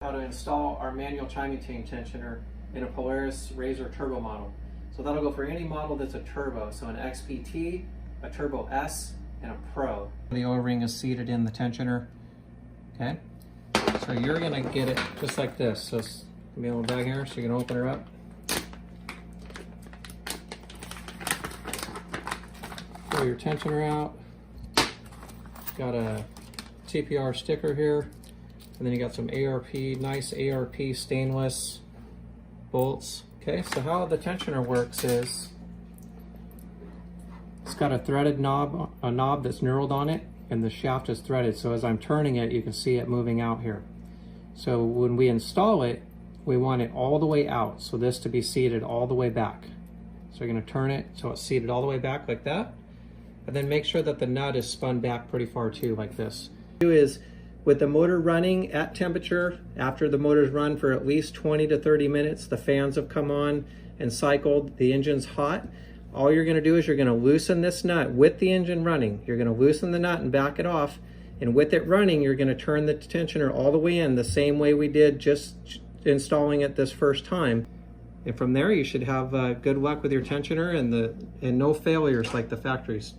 How to install our manual timing chain tensioner in a Polaris RZR turbo model. So that'll go for any model that's a turbo, so an XPT, a Turbo S, and a Pro. The O-ring is seated in the tensioner, okay? So you're gonna get it just like this. So it's gonna be a little bag here, so you're gonna open her up. Pull your tensioner out. Got a TPR sticker here. And then you got some ARP, nice ARP stainless bolts. Okay, so how the tensioner works is it's got a threaded knob, a knob that's knurled on it, and the shaft is threaded. So as I'm turning it, you can see it moving out here. So when we install it, we want it all the way out. So this to be seated all the way back. So you're gonna turn it so it's seated all the way back like that. And then make sure that the nut is spun back pretty far too, like this. Is with the motor running at temperature, after the motor's run for at least 20 to 30 minutes, the fans have come on and cycled, the engine's hot, all you're gonna do is you're gonna loosen this nut with the engine running. You're gonna loosen the nut and back it off, and with it running, you're gonna turn the tensioner all the way in the same way we did just installing it this first time. And from there, you should have good luck with your tensioner and no failures like the factories.